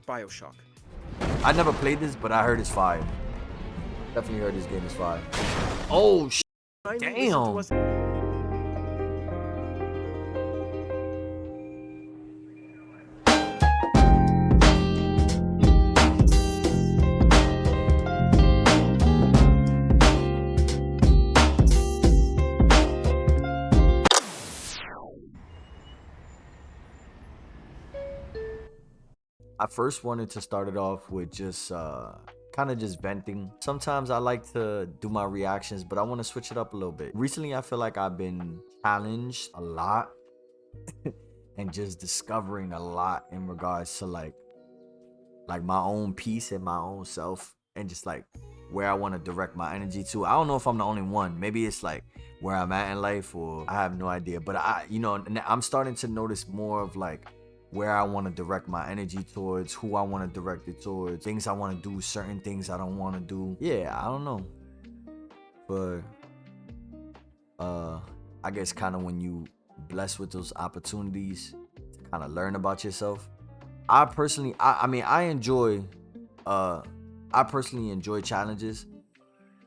BioShock. I never played this, but I heard it's fire. Definitely heard this game is fire. Oh, damn. I first wanted to start it off with just kind of just venting. Sometimes I like to do my reactions, but I want to switch it up a little bit. Recently, I feel like I've been challenged a lot and just discovering a lot in regards to like my own peace and my own self, and just like where I want to direct my energy to. I don't know if I'm the only one. Maybe it's like where I'm at in life, or I have no idea. But I'm starting to notice more of like where I want to direct my energy towards, who I want to direct it towards, things I want to do, certain things I don't want to do. Yeah, I don't know. But I guess kind of when you blessed with those opportunities to kind of learn about yourself. I personally enjoy challenges.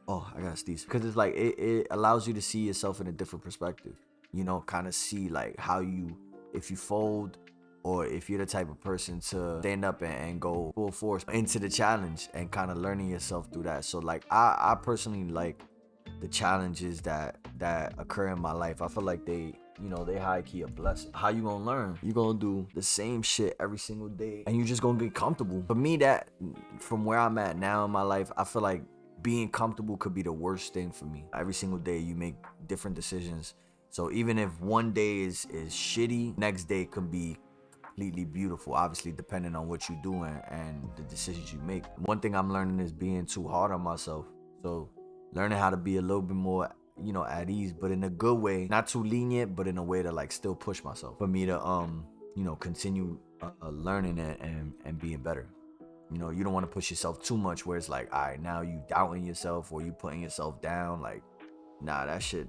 Oh, I gotta sneeze. Because it's like it allows you to see yourself in a different perspective. You know, kind of see like how if you fold, or if you're the type of person to stand up and go full force into the challenge, and kind of learning yourself through that. So like I personally like the challenges that occur in my life. I feel like they high key a blessing. How you gonna learn? You gonna do the same shit every single day, and you just gonna get comfortable. For me, that from where I'm at now in my life, I feel like being comfortable could be the worst thing for me. Every single day you make different decisions. So even if one day is shitty, next day could be completely beautiful, obviously depending on what you're doing and the decisions you make. One thing I'm learning is being too hard on myself. So learning how to be a little bit more, at ease, but in a good way, not too lenient, but in a way to like still push myself, for me to continue learning and being better. You don't want to push yourself too much where it's like, all right, now you doubting yourself, or you putting yourself down. Like, nah, that shit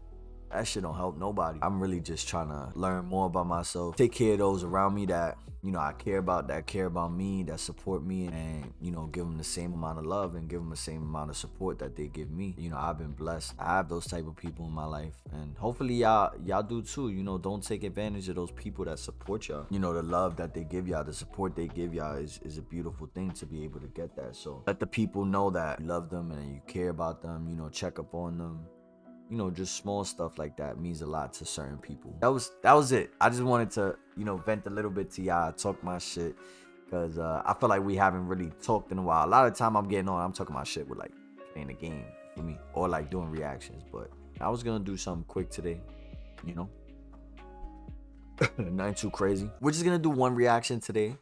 don't help nobody. I'm really just trying to learn more about myself, take care of those around me that I care about, that care about me, that support me, and give them the same amount of love and give them the same amount of support that they give me. I've been blessed. I have those type of people in my life, and hopefully y'all do too. Don't take advantage of those people that support y'all. The love that they give y'all, the support they give y'all is a beautiful thing to be able to get that. So let the people know that you love them and you care about them. Check up on them. Just small stuff like that means a lot to certain people. That was it. I just wanted to, vent a little bit to y'all, talk my shit, because I feel like we haven't really talked in a while. A lot of time I'm getting on, I'm talking my shit with like playing the game, you me, or like doing reactions. But I was gonna do something quick today, nothing too crazy. We're just gonna do one reaction today.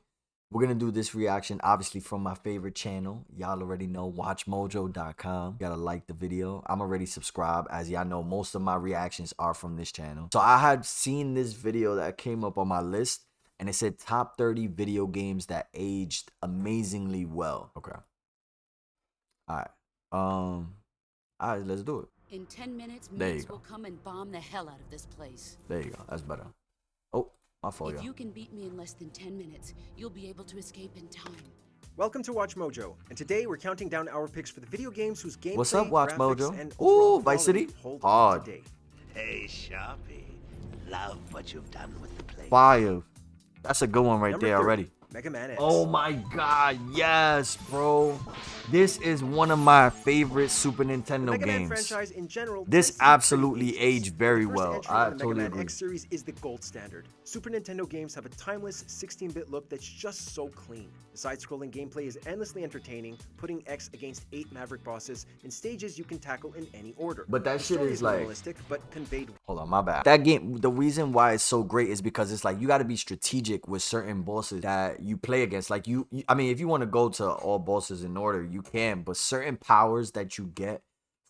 We're gonna do this reaction, obviously, from my favorite channel. Y'all already know, watchmojo.com. Gotta like the video. I'm already subscribed. As y'all know, most of my reactions are from this channel. So I had seen this video that came up on my list, and it said top 30 video games that aged amazingly well. Okay. All right, let's do it. In 10 minutes, there mutants will come and bomb the hell out of this place. There you go. That's better. Oh. If you can beat me in less than 10 minutes, you'll be able to escape in time. Welcome to Watch Mojo, and today we're counting down our picks for the video games whose gameplay, what's up, Watch graphics, Mojo? and Ooh, Vice City. hold on today. Hey, Sharpie. Love what you've done with the place. Fire. That's a good one right Number there 30, already. Mega Man X. Oh my god, yes, bro. This is one of my favorite Super Nintendo Mega Man games. franchise in general, This absolutely aged very the first well. entry I in the totally Mega Man agree. X series is the gold standard. Super Nintendo games have a timeless 16-bit look that's just so clean. The side-scrolling gameplay is endlessly entertaining, putting X against 8 Maverick bosses in stages you can tackle in any order. But that The shit story is like, realistic, but conveyed. hold on, my bad. That game, the reason why it's so great is because it's like you got to be strategic with certain bosses that you play against. Like I mean, if you want to go to all bosses in order, you can, but certain powers that you get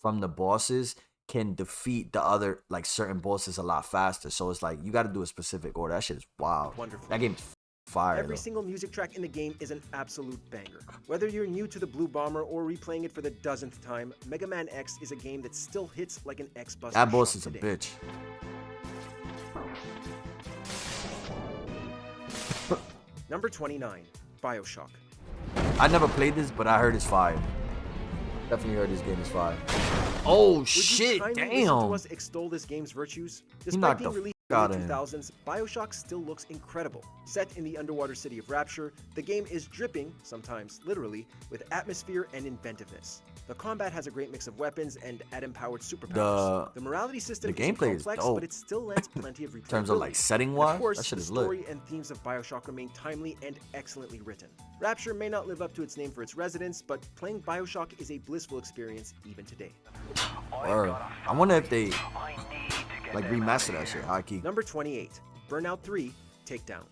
from the bosses can defeat the other, like, certain bosses a lot faster. So it's like you got to do a specific order. That shit is wild. Wonderful. That game's fire. Every though. single music track in the game is an absolute banger. Whether you're new to the Blue Bomber or replaying it for the dozenth time, Mega Man X is a game that still hits like an X-Buster. That boss shot is a today. bitch. Number 29, BioShock. I never played this, but I heard it's fire. Definitely heard this game is fire. Oh shit! Would you kindly listen to Damn. us extol this game's virtues? He Despite knocked being the released fuck in out the of him. 2000s, BioShock still looks incredible. Set in the underwater city of Rapture, the game is dripping, sometimes literally, with atmosphere and inventiveness. The combat has a great mix of weapons and atom-powered superpowers. The morality system the isn't gameplay is complex, dope. but it still lends plenty of replayability. In terms of like setting And wise, of course, that shit the is lit. story and themes of BioShock remain timely and excellently written. Rapture may not live up to its name for its residents, but playing BioShock is a blissful experience even today. Word. I wonder if they like remaster that shit, high key. Number 28, Burnout 3 Takedown.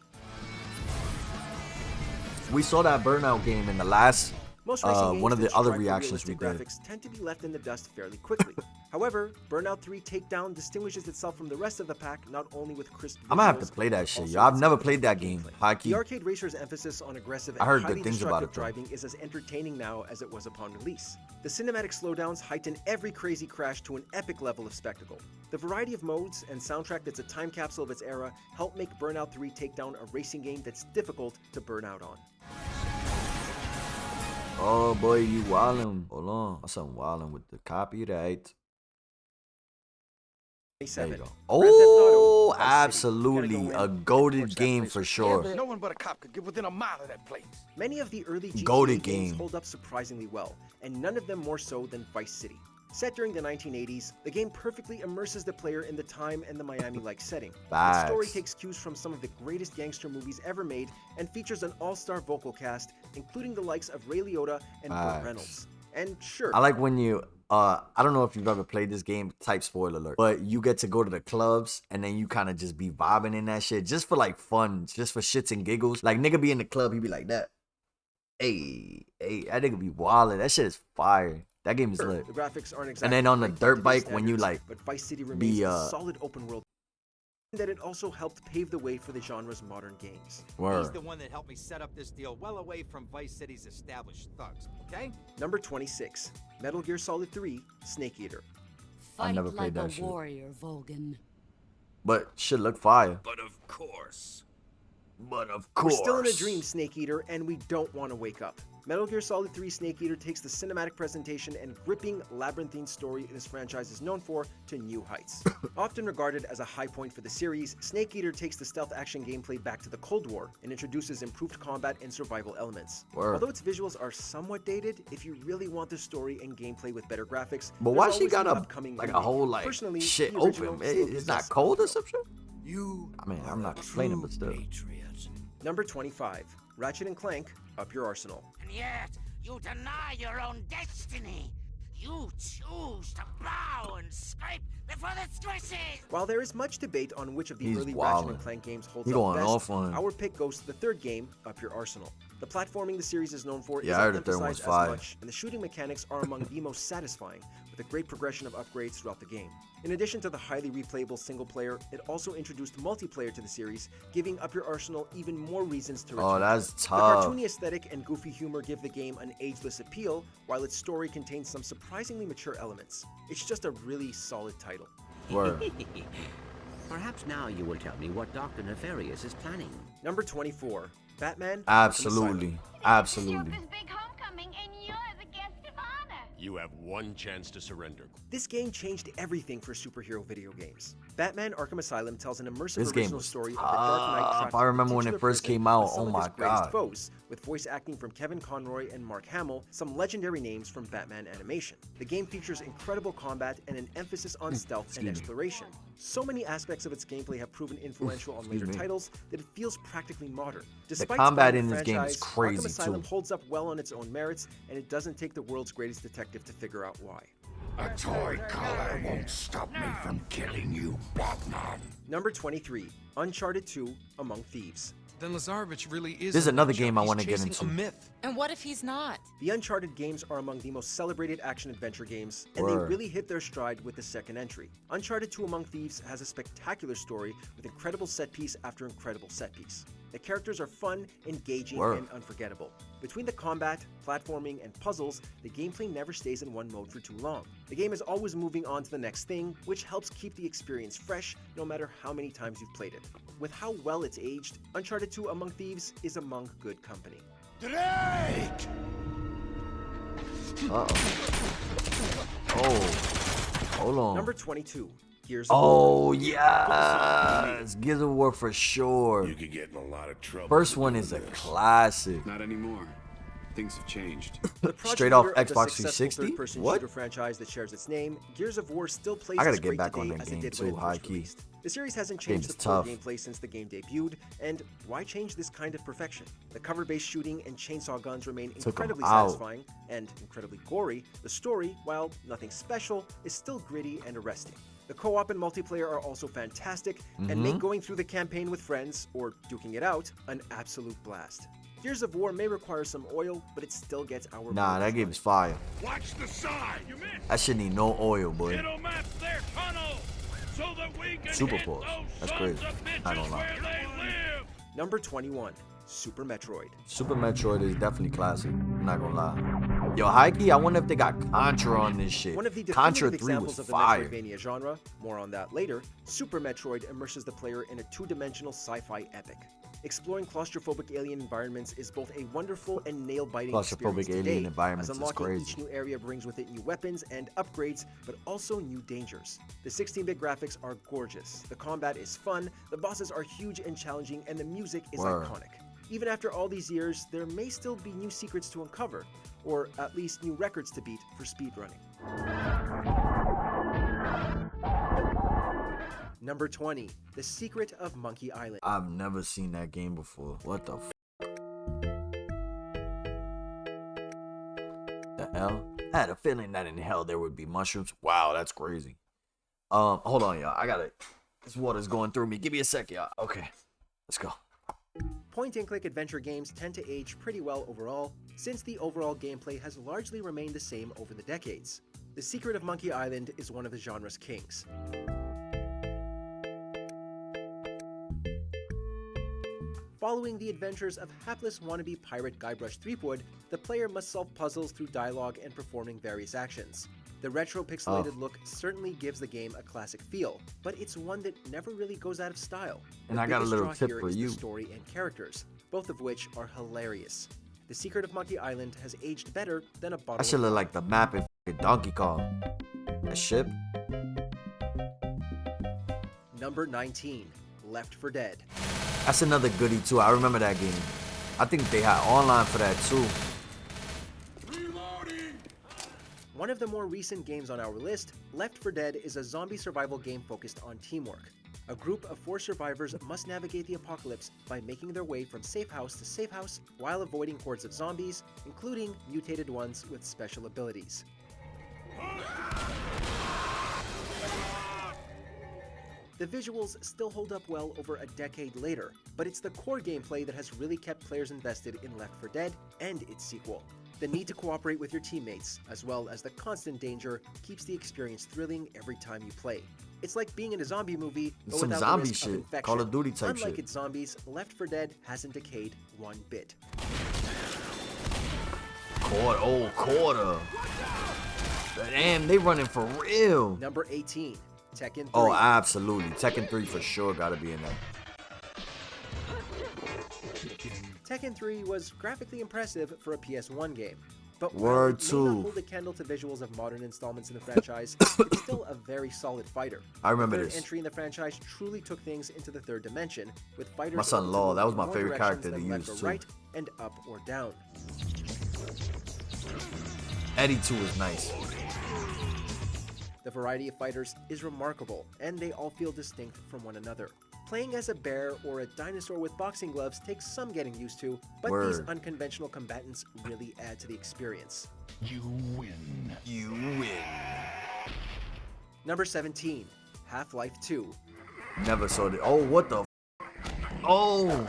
We saw that Burnout game in the last Most racing games one of that the other strive for reactions we realistic did. graphics tend to be left in the dust fairly quickly. However, Burnout 3 Takedown distinguishes itself from the rest of the pack not only with crisp visuals, I'm gonna have to play that but shit, also yo. I've its never played that gameplay. game, high key. The arcade racer's emphasis on aggressive I and heard highly good things about destructive it, though. driving is as entertaining now as it was upon release. The cinematic slowdowns heighten every crazy crash to an epic level of spectacle. The variety of modes and soundtrack that's a time capsule of its era help make Burnout 3 Takedown a racing game that's difficult to burn out on. Oh boy, you wildin'. Hold on. I'm something wildin' with the copyright. There you go. Oh, absolutely. A goated game for sure. No one but a cop could get within a mile of that place. Many of the early Goated GTA games game. hold up surprisingly well, and none of them more so than Vice City. Set during the 1980s, the game perfectly immerses the player in the time and the Miami-like setting. Its story Facts. takes cues from some of the greatest gangster movies ever made and features an all-star vocal cast, including the likes of Ray Liotta and Burt Facts. Reynolds. And sure, I like when you I don't know if you've ever played this game, type spoiler alert, but you get to go to the clubs and then you kind of just be vibing in that shit just for like fun, just for shits and giggles. Like nigga be in the club, he be like that. Hey, that nigga be wildin'. That shit is fire. That game is sure, lit. the graphics aren't exactly And then on the great dirt by today's bike, when you standards, like but Vice City remains be a solid open world. That it also helped pave the way for the genre's modern games. He's word. the one that helped me set up this deal well away from Vice City's established thugs, okay? Number 26, Metal Gear Solid 3 Snake Eater. Fight never like played that a shit. warrior, Volgan. But shit look fire. But of course. But of We're course. still in a dream, Snake Eater, and we don't want to wake up. Metal Gear Solid 3 Snake Eater takes the cinematic presentation and gripping labyrinthine story this franchise is known for to new heights. Often regarded as a high point for the series, Snake Eater takes the stealth action gameplay back to the Cold War and introduces improved combat and survival elements. Word. Although its visuals are somewhat dated, if you really want the story and gameplay with better graphics, But there's why she always got an a upcoming like a remake. whole like Personally, shit the original open? still It's gives not us a cold or thrill. some shit? You I mean, I'm not are a complaining, true but still. patriot. Number 25, Ratchet and Clank, Up Your Arsenal. And yet, you deny your own destiny. You choose to bow and scrape before the squishes. While there is much debate on which of the He's early wildin'. Ratchet and Clank games holds He up going best, off on- our pick goes to the third game, Up Your Arsenal. The platforming the series is known for Yeah, I isn't heard the third one's emphasized fire. as much, and the shooting mechanics are among the most satisfying, with a great progression of upgrades throughout the game. In addition to the highly replayable single player, it also introduced multiplayer to the series, giving Up Your Arsenal even more reasons to return. Oh, that's The tough. cartoony aesthetic and goofy humor give the game an ageless appeal, while its story contains some surprisingly mature elements. It's just a really solid title. Word. Perhaps now you will tell me what Dr. Nefarious is planning. Number 24, Batman Arkham Absolutely. Asylum. Absolutely. It's big homecoming, and you're the guest of honor. You have one chance to surrender. This game changed everything for superhero video games. Batman Arkham Asylum tells an immersive This game original was story of the Dark Knight tough. trapped I in a remember when it titular first prison came out. with some Oh of my his greatest God. foes, with voice acting from Kevin Conroy and Mark Hamill, some legendary names from Batman animation. The game features incredible combat and an emphasis on stealth and exploration. So many aspects of its gameplay have proven influential on later me. titles that it feels practically modern. Despite combat spanning in the this game is franchise, crazy, Arkham Asylum too. holds up well on its own merits, and it doesn't take the world's greatest detective to figure out why. A toy collar won't stop me from killing you, Batman. Number 23, Uncharted 2, Among Thieves. Then Lazarevich really is. This is an another adventure. game I He's wanna get chasing into. A myth. And what if he's not? The Uncharted games are among the most celebrated action-adventure games, and Word. they really hit their stride with the second entry. Uncharted 2 Among Thieves has a spectacular story with incredible set-piece after incredible set-piece. The characters are fun, engaging, Word. and unforgettable. Between the combat, platforming, and puzzles, the gameplay never stays in one mode for too long. The game is always moving on to the next thing, which helps keep the experience fresh no matter how many times you've played it. With how well it's aged, Uncharted 2 Among Thieves is among good company. Drake! Uh-oh. Oh. Hold on. Number 22. Gears of War. Oh, yes. Gears of War for sure. You could get in a lot of trouble. First one is a classic. Not anymore. Things have changed. The project Straight off leader of the Xbox successful 360? third-person What? shooter franchise that shares its name, Gears of War still plays I gotta as get great back on today that as it game did too, when it high first key. released. The series hasn't Game changed is the core tough. gameplay since the game debuted, and why change this kind of perfection? The cover-based shooting and chainsaw guns remain Took 'em incredibly out. satisfying and incredibly gory. The story, while nothing special, is still gritty and arresting. The co-op and multiplayer are also fantastic and make going through the campaign with friends, or duking it out, an absolute blast. Gears of War may require some oil, but it still gets our Nah, that motors game's fire. Watch the side! You missed! That shit need no oil, boy. It'll map their tunnel so that we can Super hit pause. those That's sons crazy. of I don't bitches lie. where they live! Number 21. Super Metroid. Super Metroid is definitely classic. I'm not gonna lie. Yo, Heike, I wonder if they got Contra on this shit. One of the Contra definitive 3 examples was of the fire. Metroidvania genre, more on that later, Super Metroid immerses the player in a two-dimensional sci-fi epic. Exploring claustrophobic alien environments is both a wonderful and nail-biting experience Claustrophobic alien today, environments as is unlocking crazy. each new area brings with it new weapons and upgrades, but also new dangers. The 16-bit graphics are gorgeous, the combat is fun, the bosses are huge and challenging, and the music is Word. iconic. Even after all these years, there may still be new secrets to uncover, or at least new records to beat for speedrunning. Number 20. The Secret of Monkey Island. I've never seen that game before. What the f? The hell? I had a feeling that in hell there would be mushrooms. Wow, that's crazy. Hold on, y'all. I gotta. This water's going through me. Give me a sec, y'all. Okay, let's go. Point-and-click adventure games tend to age pretty well overall, since the overall gameplay has largely remained the same over the decades. The Secret of Monkey Island is one of the genre's kings. Following the adventures of hapless wannabe pirate Guybrush Threepwood, the player must solve puzzles through dialogue and performing various actions. The retro pixelated look certainly gives the game a classic feel, but it's one that never really goes out of style. And The I got a biggest little draw tip here for is you. the story and characters, both of which are hilarious. The Secret of Monkey Island has aged better than a bottle I should of look wine. like the map in f***ing Donkey Kong. A ship? Number 19. Left 4 Dead. That's another goodie too. I remember that game. I think they had online for that too. One of the more recent games on our list, Left 4 Dead is a zombie survival game focused on teamwork. A group of 4 survivors must navigate the apocalypse by making their way from safe house to safe house while avoiding hordes of zombies, including mutated ones with special abilities. The visuals still hold up well over a decade later, but it's the core gameplay that has really kept players invested in Left 4 Dead and its sequel. The need to cooperate with your teammates, as well as the constant danger, keeps the experience thrilling every time you play. It's like being in a zombie movie, but Some without zombie the risk of shit. infection. Call of Duty type Unlike shit. its zombies, Left 4 Dead hasn't decayed one bit. Quarter. Damn, they running for real. Number 18. Tekken 3. Oh, absolutely. Tekken 3 for sure gotta be in there. Tekken 3 was graphically impressive for a PS1 game, but Word while it may two. not hold a candle to visuals of modern installments in the franchise, it's still a very solid fighter. I remember the third this. entry in the franchise truly took things into the third dimension, with fighters My son able to Law, move that was in my more favorite directions character to than left use, or too. right, and up or down. Eddie 2 is nice. The variety of fighters is remarkable, and they all feel distinct from one another. Playing as a bear or a dinosaur with boxing gloves takes some getting used to, but these Word. unconventional combatants really add to the experience. You win. You win. Number 17. Half-Life 2. Never saw it. Oh, what the f? Oh!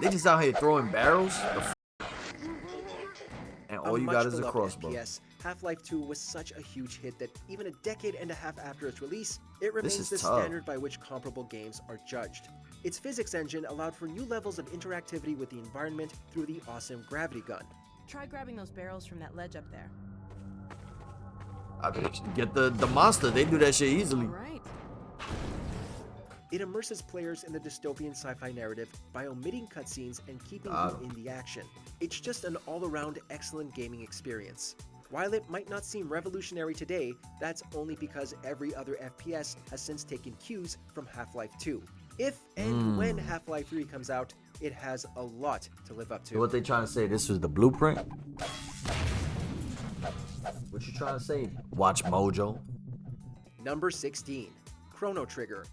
They just out here throwing barrels? The f? And all you got is a much-beloved crossbow. FPS, Half-Life 2 was such a huge hit that even a decade and a half after its release, it remains is the tough. standard by which comparable games are judged. Its physics engine allowed for new levels of interactivity with the environment through the awesome gravity gun. Try grabbing those barrels from that ledge up there. I bet you get the monster. They do that shit easily. Right. It immerses players in the dystopian sci-fi narrative by omitting cutscenes and keeping you in the action. It's just an all-around excellent gaming experience. While it might not seem revolutionary today, that's only because every other FPS has since taken cues from Half-Life 2. If and when Half-Life 3 comes out, it has a lot to live up to. So what they trying to say? This was the blueprint? What you trying to say? Watch Mojo. Number 16. Chrono Trigger.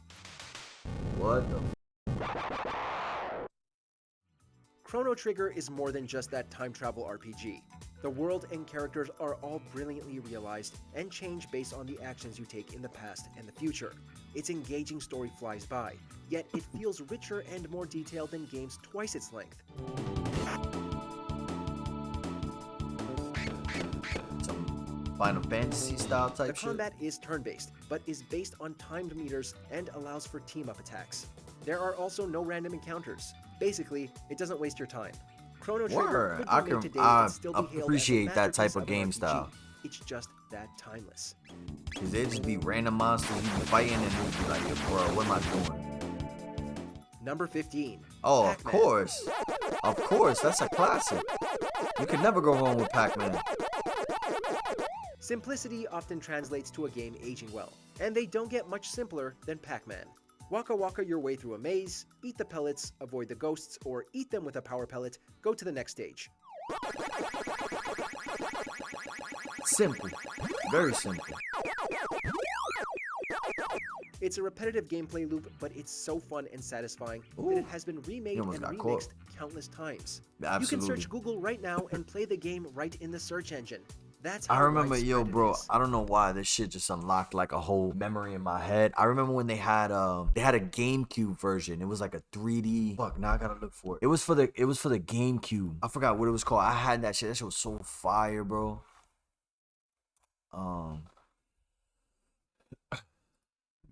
What the? Chrono Trigger is more than just that time travel RPG. The world and characters are all brilliantly realized and change based on the actions you take in the past and the future. Its engaging story flies by, yet it feels richer and more detailed than games twice its length. Some Final Fantasy style type The shit? combat is turn-based, but is based on timed meters and allows for team-up attacks. There are also no random encounters. Basically, it doesn't waste your time. Chrono Trigger could be made today and still be hailed as a appreciate that type masterpiece of game an RPG. style. It's just that timeless. Cause they just be random monsters you be fighting and you be like, bro, what am I doing? Number 15. Oh, Pac-Man. of course, that's a classic. You can never go wrong with Pac-Man. Simplicity often translates to a game aging well, and they don't get much simpler than Pac-Man. Waka waka your way through a maze, eat the pellets, avoid the ghosts, or eat them with a power pellet, go to the next stage. Simple. Very simple. It's a repetitive gameplay loop, but it's so fun and satisfying that it has been remade and remixed countless times. Absolutely. You can search Google right now and play the game right in the search engine. That's how I remember, widespread it bro, is. I don't know why this shit just unlocked like a whole memory in my head. I remember when they had a GameCube version. It was like a 3D. Fuck, now I gotta look for it. It was for the GameCube. I forgot what it was called. I had that shit. That shit was so fire, bro.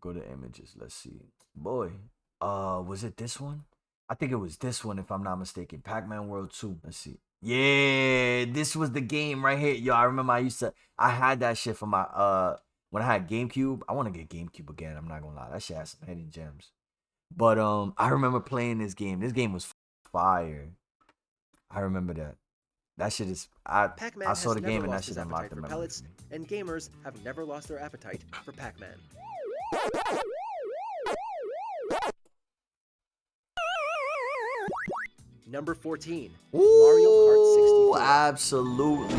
Go to images. Let's see. Boy, was it this one? I think it was this one if I'm not mistaken. Pac-Man World 2. Let's see. Yeah, this was the game right here. Yo, I remember I had that shit for my when I had GameCube. I want to get GameCube again. I'm not gonna lie, that shit has some hidden gems. But I remember playing this game. This game was fire. I remember that. That shit is. I saw the game and that shit unlocked the memory. Pellets, and gamers have never lost their appetite for Pac-Man. Number 14. Mario Kart 64. Absolutely.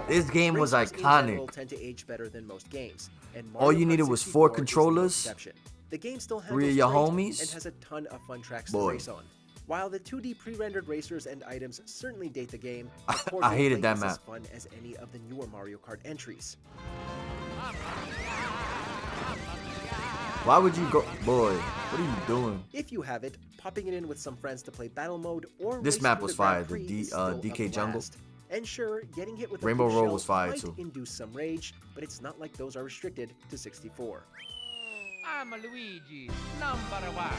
This game was Racers in general iconic. tend to age better than most games, and All Mario you Kart needed was 64 4 is no controllers, exception. The game still 3 handles of your great homies. and has a ton of fun tracks Boy. to race on. While the 2D pre-rendered racers and items certainly date the game, the core I hated gameplay that is map. as fun as any of the newer Mario Kart entries. Why would you go, boy? What are you doing? If you have it, popping it in with some friends to play battle mode or This race map through was the Grand fire, the Prix is DK still a Jungle. blast. And sure, getting hit with Rainbow a blue Road shell was fire might too. induce some rage, but it's not like those are restricted to 64. I'm Luigi, #1.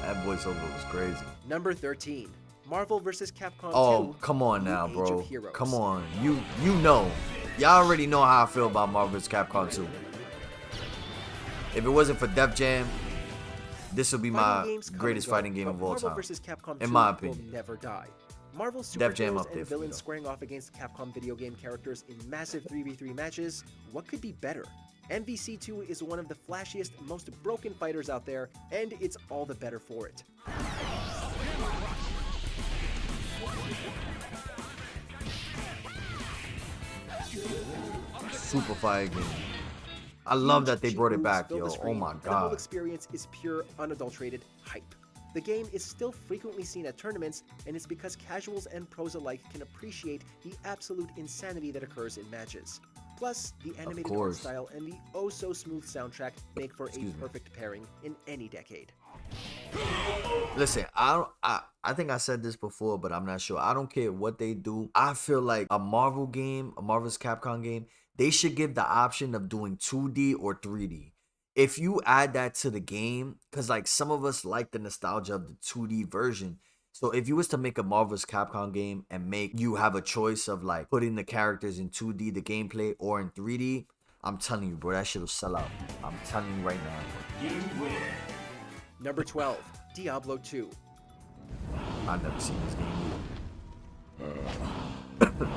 That voiceover was crazy. Number 13. Marvel vs. Capcom 2. Oh, come on now, The Age bro. of Heroes. Come on. You know. Y'all already know how I feel about Marvel vs. Capcom 2. If it wasn't for Def Jam, this would be my greatest fighting game of all Marvel time. vs. Capcom 2 In my will opinion. never die. Marvel Def Jam superheroes up there and for me, villains though. squaring off against Capcom video game characters in massive 3v3 matches. What could be better? MVC2 is one of the flashiest, most broken fighters out there, and it's all the better for it. Super fire game. I love that they Huge brought cheat it back, moves fill yo. the Oh screen, my and the whole god. experience is pure, unadulterated hype. The game is still frequently seen at tournaments, and it's because casuals and pros alike can appreciate the absolute insanity that occurs in matches. Plus, the animated art course. style and the oh-so-smooth soundtrack make for Excuse a me. perfect pairing in any decade. Listen, I think I said this before, but I'm not sure. I don't care what they do. I feel like a Marvel game, a Marvel's Capcom game, they should give the option of doing 2D or 3D. If you add that to the game, because like some of us like the nostalgia of the 2D version. So if you was to make a Marvel's Capcom game and make you have a choice of like putting the characters in 2D, the gameplay, or in 3D, I'm telling you, bro, that shit will sell out. I'm telling you right now. Number 12, Diablo 2. I've never seen this game either.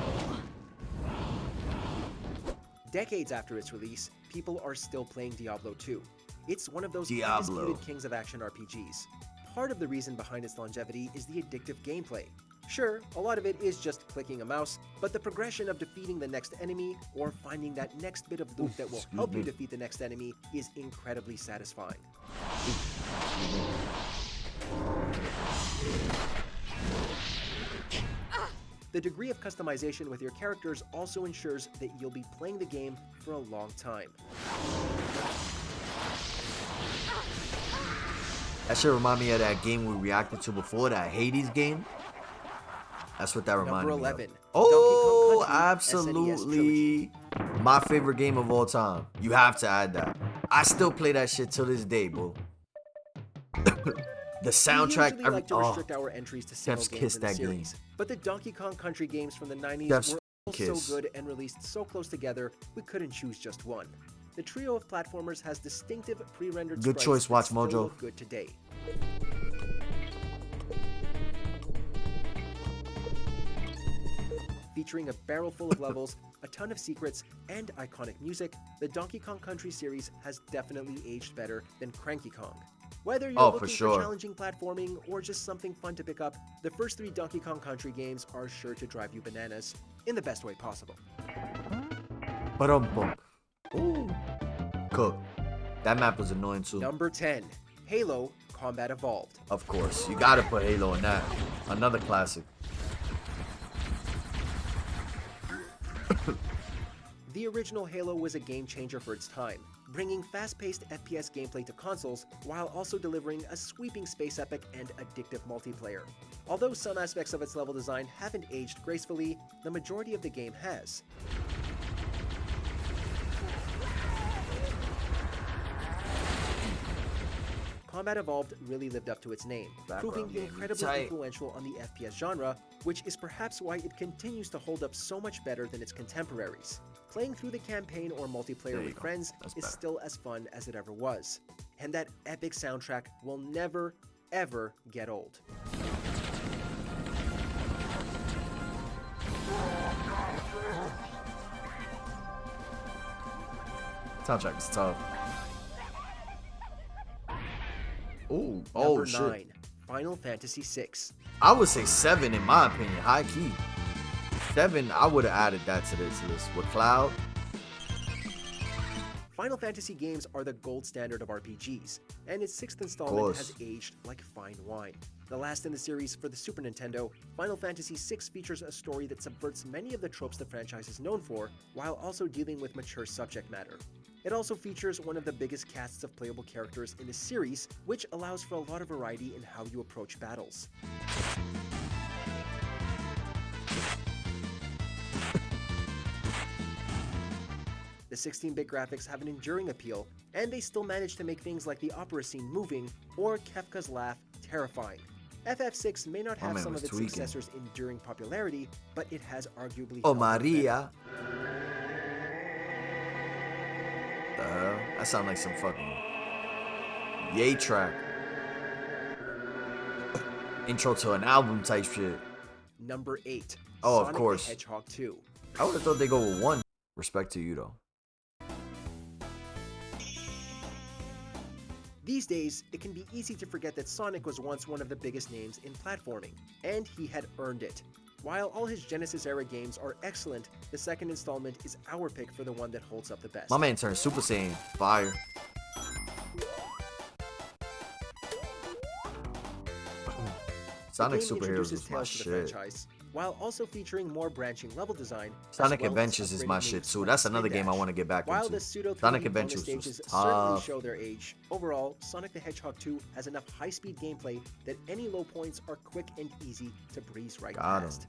Decades after its release, people are still playing Diablo 2. It's one of those Diablo. undisputed kings of action RPGs. Part of the reason behind its longevity is the addictive gameplay. Sure, a lot of it is just clicking a mouse, but the progression of defeating the next enemy or finding that next bit of loot that will help you defeat the next enemy is incredibly satisfying. The degree of customization with your characters also ensures that you'll be playing the game for a long time. That shit remind me of that game we reacted to before, that Hades game. That's what that reminded Number me 11, of. Oh, Donkey Kong Country absolutely. My favorite game of all time. You have to add that. I still play that shit till this day, bro. The soundtrack. We usually like to restrict our entries to single games in the series, but the Donkey Kong Country games from the 90s were all so good and released so close together, we couldn't choose just one. The trio of platformers has distinctive pre-rendered good sprites choice, Watch that still Mojo. look good today. Featuring a barrel full of levels, a ton of secrets, and iconic music, the Donkey Kong Country series has definitely aged better than Cranky Kong. Whether you're looking for challenging platforming or just something fun to pick up, the first 3 Donkey Kong Country games are sure to drive you bananas, in the best way possible. Ooh. Cook. That map was annoying too. Number 10, Halo Combat Evolved. Of course, you gotta put Halo in that. Another classic. The original Halo was a game changer for its time, bringing fast-paced FPS gameplay to consoles while also delivering a sweeping space epic and addictive multiplayer. Although some aspects of its level design haven't aged gracefully, the majority of the game has. Combat Evolved really lived up to its name, proving incredibly influential on the FPS genre, which is perhaps why it continues to hold up so much better than its contemporaries. Playing through the campaign or multiplayer with friends is still as fun as it ever was. And that epic soundtrack will never, ever get old. Soundtrack is tough. Ooh, Number shit. 9, Final Fantasy VI. I would say 7 in my opinion, high key. 7, I would have added that to this list with Cloud. Final Fantasy games are the gold standard of RPGs, and its 6th installment has aged like fine wine. The last in the series for the Super Nintendo, Final Fantasy VI features a story that subverts many of the tropes the franchise is known for, while also dealing with mature subject matter. It also features one of the biggest casts of playable characters in the series, which allows for a lot of variety in how you approach battles. The 16-bit graphics have an enduring appeal, and they still manage to make things like the opera scene moving, or Kefka's laugh terrifying. FF6 may not have some of its successors' enduring popularity, but it has arguably Oh, Maria. The hell? That sounds like some fucking yay track. Intro to an album type shit. Number 8. Oh, Sonic of course. the Hedgehog 2. I would have thought they go with 1. Respect to you though. These days, it can be easy to forget that Sonic was once one of the biggest names in platforming, and he had earned it. While all his Genesis-era games are excellent, the second installment is our pick for the one that holds up the best. My man turned Super Saiyan. Fire. Sonic Superheroes was my shit. While also featuring more branching level design. Sonic Adventures is my shit too. That's another game I want to get back While into. the pseudo Sonic Adventures stages was certainly tough. show their age, overall, Sonic the Hedgehog 2 has enough high-speed gameplay that any low points are quick and easy to breeze right past.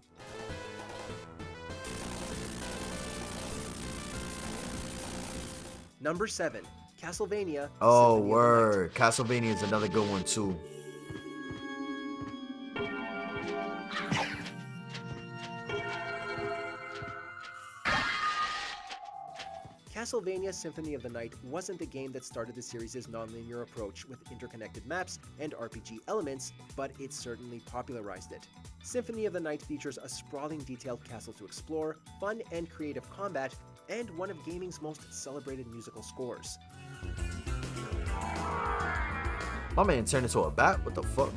Number 7, Castlevania. Oh, word. Castlevania is another good one too. Castlevania Symphony of the Night wasn't the game that started the series' non-linear approach with interconnected maps and RPG elements, but it certainly popularized it. Symphony of the Night features a sprawling detailed castle to explore, fun and creative combat, and one of gaming's most celebrated musical scores. My man turned into a bat? What the fuck?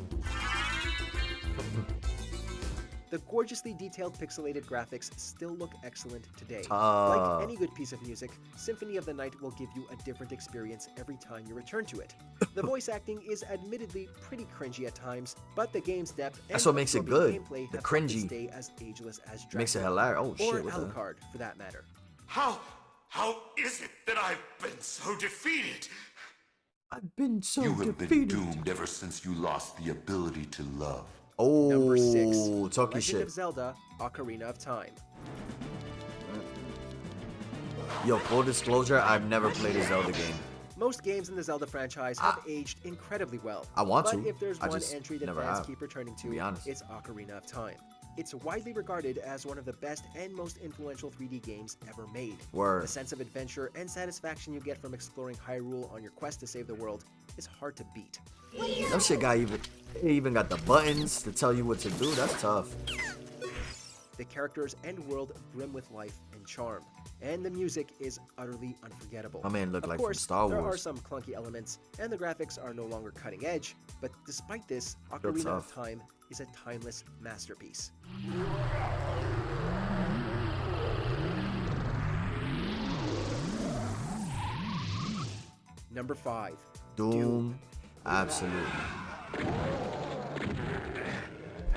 The gorgeously detailed pixelated graphics still look excellent today. Ah. Like any good piece of music, Symphony of the Night will give you a different experience every time you return to it. The voice acting is admittedly pretty cringy at times, but the game's depth and That's what makes it good. gameplay The have helped it cringy stay as ageless as Dracula. makes it hilarious. Oh or shit, what the? Alucard, for that matter. How is it that I've been so defeated? I've been so You have defeated. been doomed ever since you lost the ability to love. Oh, Number 6, talking Legend shit. of Zelda: Ocarina of Time. Yo, full disclosure, I've never played a Zelda game. Most games in the Zelda franchise have aged incredibly well. I want but to. If there's I one just entry that never fans have, keep returning to be honest. it's Ocarina of Time. It's widely regarded as one of the best and most influential 3D games ever made. Word. The sense of adventure and satisfaction you get from exploring Hyrule on your quest to save the world is hard to beat. That shit got even got the buttons to tell you what to do. That's tough. The characters and world brim with life and charm, and the music is utterly unforgettable. My man looked Of like course, from Star there are Wars. some clunky elements, and the graphics are no longer cutting edge, but despite this, They're Ocarina of tough. Time is a timeless masterpiece. Number 5. Doom. Absolutely.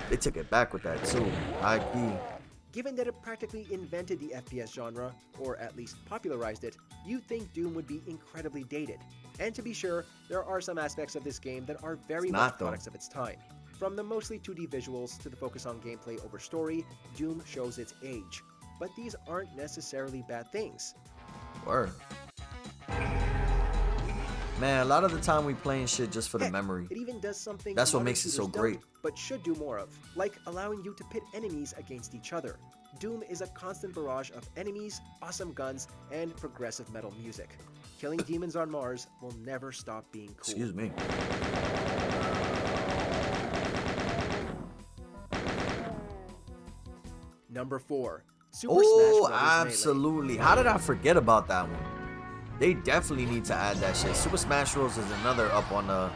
They took it back with that too. High key. Given that it practically invented the FPS genre, or at least popularized it, you'd think Doom would be incredibly dated. And to be sure, there are some aspects of this game that are very It's much not, though. products of its time. From the mostly 2D visuals to the focus on gameplay over story, Doom shows its age. But these aren't necessarily bad things. Word. Man, a lot of the time we playing shit just for the Heck, memory. It even does something That's what modern makes it so shooters don't, great. but should do more of, like allowing you to pit enemies against each other. Doom is a constant barrage of enemies, awesome guns, and progressive metal music. Killing demons on Mars will never stop being cool. Excuse me. Number 4. Super Smash Oh, Bros. Melee. absolutely. How did I forget about that one? They definitely need to add that shit. Super Smash Bros. Is another up on the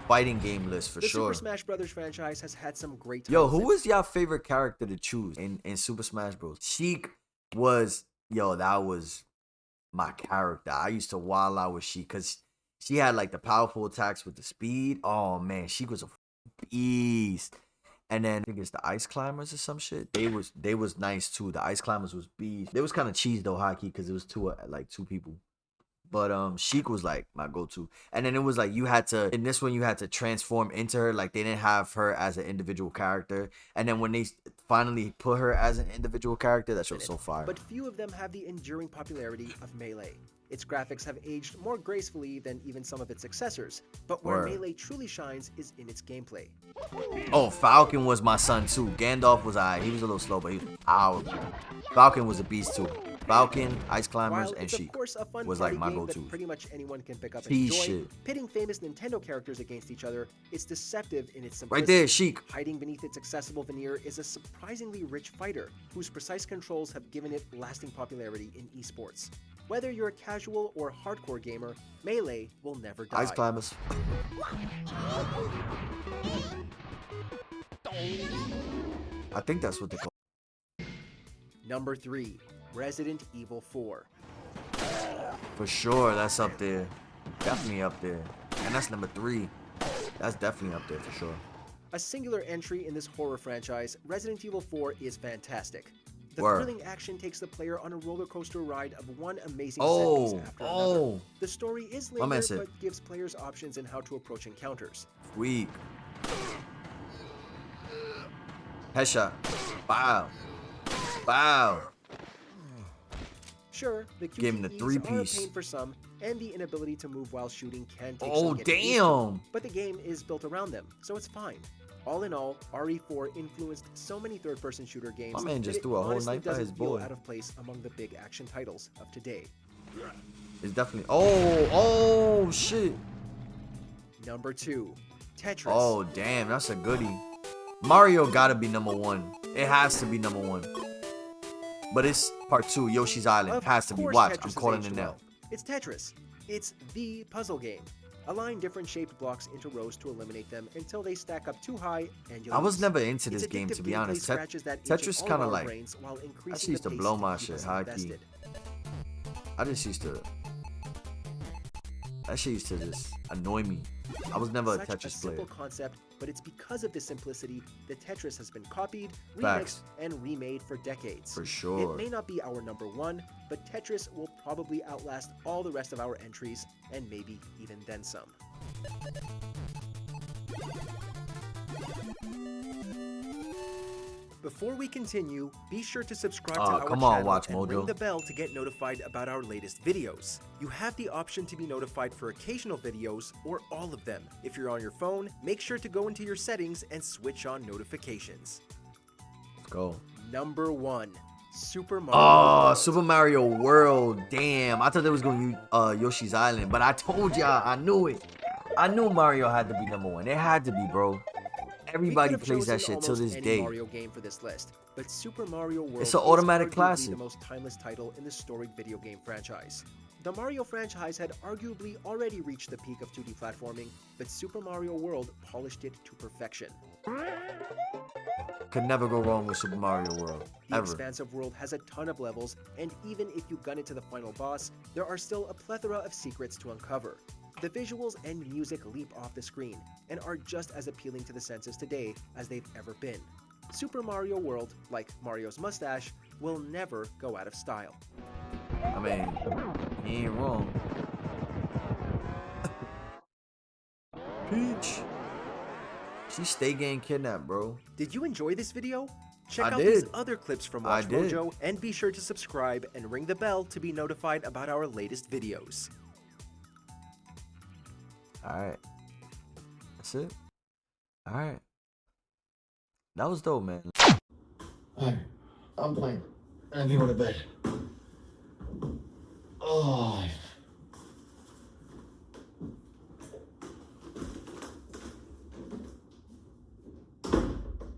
fighting game list for The sure. Super Smash Bros. Franchise has had some great Yo, titles who in was your favorite character to choose in Super Smash Bros? Sheik was, yo, that was my character. I used to wild out with Sheik because she had like the powerful attacks with the speed. Oh man, Sheik was a beast. And then I think it's the Ice Climbers or some shit. They was nice too. The Ice Climbers was beast. They was kind of cheese though, hockey, because it was two people. But Sheik was like my go-to. And then it was like you had to, in this one you had to transform into her. Like they didn't have her as an individual character. And then when they finally put her as an individual character, that shit was so fire. But few of them have the enduring popularity of Melee. Its graphics have aged more gracefully than even some of its successors, but where Word. Melee truly shines is in its gameplay. Oh, Falcon was my son too. Gandalf was he was a little slow, but he was powerful. Falcon was a beast too. Falcon, Ice Climbers, While and it's of Sheik course a fun was party like my game go-to. that pretty much anyone can pick up and Cheese enjoy, shit. pitting famous Nintendo characters against each other is deceptive in its Right simplicity. there, Sheik. Hiding beneath its accessible veneer is a surprisingly rich fighter, whose precise controls have given it lasting popularity in esports. Whether you're a casual or hardcore gamer, Melee will never die. Ice Climbers. I think that's what they call. Number 3. Resident Evil 4. For sure, that's up there. Definitely up there. And that's number 3. That's definitely up there for sure. A singular entry in this horror franchise, Resident Evil 4 is fantastic. The Word. thrilling action takes the player on a roller coaster ride of one amazing Oh, set piece after another. oh. The story is My man linear, said- but gives players options in how to approach encounters. Weak. Headshot. Wow. Wow. Sure, the Gave him the QTEs are a three-piece. pain for some, and the inability to move while shooting can take Oh, some getting used to. damn. But the game is built around them, so it's fine. All in all, RE4 influenced so many third-person shooter games My man that just it threw a whole honestly knife at his doesn't feel boy. out of place among the big action titles of today. It's definitely. Oh shit. Number 2, Tetris. Oh damn, that's a goodie. Mario gotta be number 1. It has to be number 1. But it's part 2. Yoshi's Island has to be. Watch, Tetris I'm is calling aged it now. well. It's Tetris. It's the puzzle game. Align different shaped blocks into rows to eliminate them until they stack up too high and you'll I was lose. never into Its this game, to addictive be gameplay honest. scratches that itch in Tetris all kind of of our like. brains while I increasing just used the to pace blow to my keep shit, us high key. invested. I just used to. That shit used to just annoy me. I was never a Such Tetris a simple player. concept, but it's because of this simplicity that Tetris has been copied, Facts. remixed, and remade for decades. For sure. It may not be our number 1, but Tetris will probably outlast all the rest of our entries, and maybe even then some. Before we continue, be sure to subscribe to our come on, channel Watch and ring Mojo. the bell to get notified about our latest videos. You have the option to be notified for occasional videos or all of them. If you're on your phone, make sure to go into your settings and switch on notifications. Let's go. Number 1, Super Mario Oh, World. Super Mario World. Damn, I thought they was gonna use Yoshi's Island, but I told y'all, I knew it. I knew Mario had to be number 1. It had to be, bro. Everybody We could have plays that chosen shit till almost this any day. Mario game for this list, but Super Mario World It's an is automatic arguably classic. the most timeless title in the storied video game franchise. The Mario franchise had arguably already reached the peak of 2D platforming, but Super Mario World polished it to perfection. Could never go wrong with Super Mario World. The Ever. expansive world has a ton of levels, and even if you gun it to the final boss, there are still a plethora of secrets to uncover. The visuals and music leap off the screen, and are just as appealing to the senses today as they've ever been. Super Mario World, like Mario's mustache, will never go out of style. I mean, he ain't wrong. Peach. She stay getting kidnapped, bro. Did you enjoy this video? Check I out these did. other clips from I Watch did. Mojo, and be sure to subscribe and ring the bell to be notified about our latest videos. Alright. That's it. Alright. That was dope, man. Alright, I'm playing. I'm going to bed. Oh,